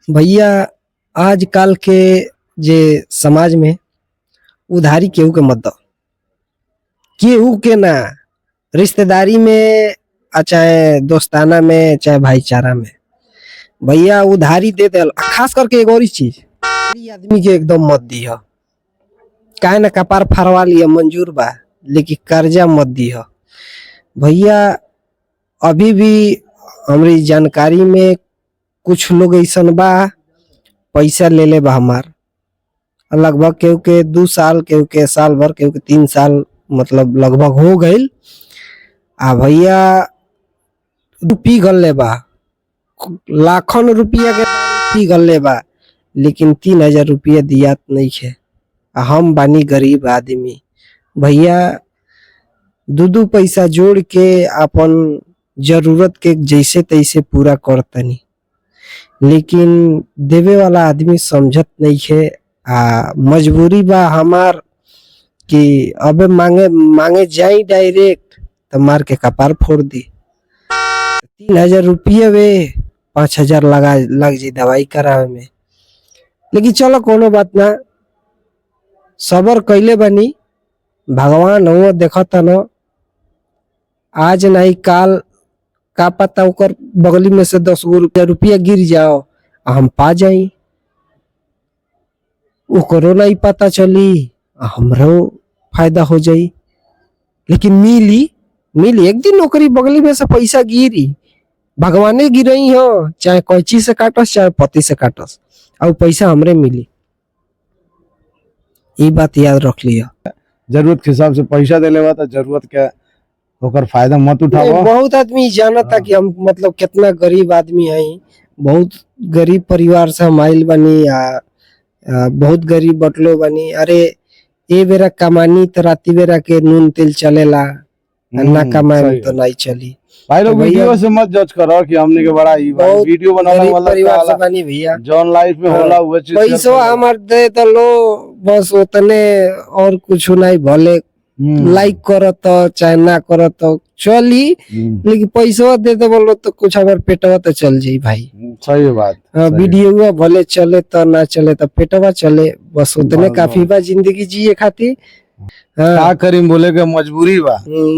भैया आजकल के जे समाज में उधारी केहू के मत दो, केहू के ना, रिश्तेदारी में चाहे दोस्ताना में चाहे भाईचारा में। भैया उधारी दे दे, खास करके एक और चीज आदमी के एकदम मत दिया, काहे ना कपार फरवा लिया मंजूर बा, लेकिन कर्जा मत दिया भैया। अभी भी हमारी जानकारी में कुछ लोग ऐसा बा पैसा ले ले बा हमार, लगभग केहू के 2 साल, केहू के साल भर, केहू के 3 साल, मतलब लगभग हो गई। आ भैया पी गल ले बा, लाखन रुपया के पी गल ले बा, लेकिन 3000 रुपया दिया नहीं है। हम बानी गरीब आदमी भैया, 2 पैसा जोड़ के अपन जरूरत के जैसे तैसे पूरा करतनी, लेकिन देवे वाला आदमी समझत नहीं है। मजबूरी बा हमार कि अबे मांगे जाई डायरेक्ट तो मार के कपार फोड़ दी। 3000 रुपये वे 5000 लग जाए दवाई करावे में, लेकिन चलो कोनो बात ना, सबर कैले बनी, भगवान हो देखता न, आज नहीं काल का पता ओकर बगली में से 10 रुपया गिर जाओ हम पा जाई, ओकरो नहीं पता चली, हमरो फायदा हो जाई। लेकिन मिली एक दिन नौकरी बगली में से पैसा गिरी, भगवाने गिरई हो, चाहे कैंची से काटस चाहे पति से काटस, और पैसा हमरे मिली। ये बात याद रख लिया। जरूरत के हिसाब से पैसा देले बा, जरूरत के होकर फायदा मत उठाओ। बहुत आदमी जानता कि हम मतलब कितना गरीब आदमी है, बहुत गरीब परिवार से हम आइल बनी, बहुत गरीब बटलो बनी। अरे ए बेरा कमानी तो राती बेरा के नून तेल चलेला, ना कमाए तो नहीं चली। भाई लोग वीडियो से मत जज करो कि हमने के बड़ा ही वीडियो बनाने वाला परिवार से बनी भैया, जॉन लाइफ में होला हुआ चीज पैसा हमार दे तो लो बस उतने, और कुछ नहीं, भले लाइक करो तो चाहे ना करो तो चली, लेकिन पैसा दे दे बोलो तो कुछ हमारे पेटवा तो चल जाई भाई। सही बात। वीडियो भले चले तो ना चले तो पेटवा चले, बस उतने काफी बा जिंदगी जिए खातिर। का करीम बोले के मजबूरी बा,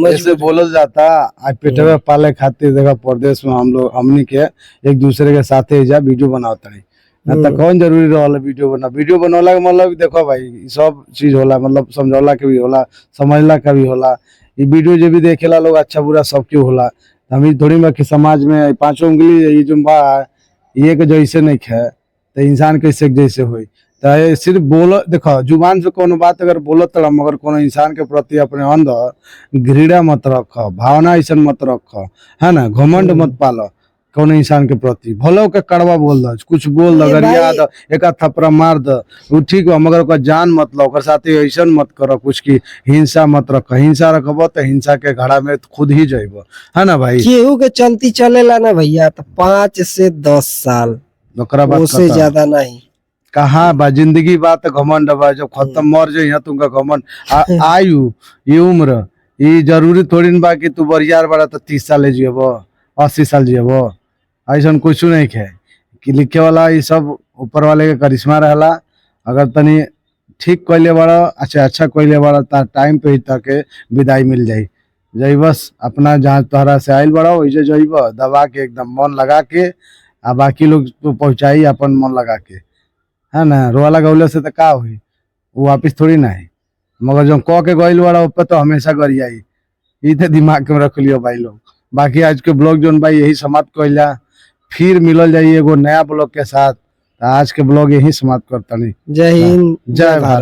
ऐसे बोलल जाता। आज पेटवा पाले खातिर देखा परदेश में हम लोग हमनी के एक दूसरे के साथे जा वीडियो बनावत रही ना, तो कौन जरूरी रहला वीडियो बनौला के मतलब देखो भाई सब चीज होला, मतलब समझौला के भी होला, समझला का भी होला। ये वीडियो जो भी देखेला लोग अच्छा बुरा सबके होला, हम थोड़ी बा कि समाज में 5 उंगली ये जो बा ये के जैसे नहीं खे तो इंसान कैसे जैसे हुई। तो सिर्फ बोलो, देखो जुबान से कोनो बात अगर बोलत मगर कोनो इंसान के प्रति अपने अंदर घृणा मत रखो, भावना ऐसा मत रखो, है ना, घमंड मत पालो कौन इंसान के प्रति। भलो के कड़वा बोल दो, कुछ बोल दो, गरिया दो, एक थप्पड़ा मार दो, वो ठीक बा, मगर ओकर जान मत लो, ओकर साथे ऐसा मत करो कुछ की हिंसा मत रखो। हिंसा रखबो तो हिंसा के घड़ा में खुद ही जाइबो, है ना भाई। केहू के चलती चलेला ना भैया तो 5 से 10 साल, उससे ज्यादा नहीं। कहाँ बा जिंदगी बात घमंड बा, जब खत्म मर जाइए तुमका घमंड। आयु ये उम्र ये जरूरी थोड़ी बा कि तू बरियार बड़ा तो 30 साल जियबो, 80 साल जियबो, ऐसा कुछ नहीं है कि लिखे वाला ये सब ऊपर वाले के करिश्मा रहला। अगर तनी ठीक कैले बड़ा, अच्छा कैले बड़ा तो टाइम पे ही तक विदाई मिल जाई। बस अपना जहाँ तोहरा से आयल बड़ा वैसे जाइब, दबा के एकदम मन लगा के, आ बाकी लोग तो पहुँचाई अपन मन लगा के, है ना। रोला गौले से तो का हुई, वो वापिस थोड़ी ना है, मगर जो कह के गईल बड़ा ऊपर तो हमेशा गरियाई। ये तो दिमाग में रख लियो भाई लोग। बाकी आज के ब्लॉग जो भाई यही समाप्त कैला, फिर मिलल जाइए एगो नया ब्लॉग के साथ। आज के ब्लॉग यही समाप्त करता नहीं। जय हिंद, जय भारत।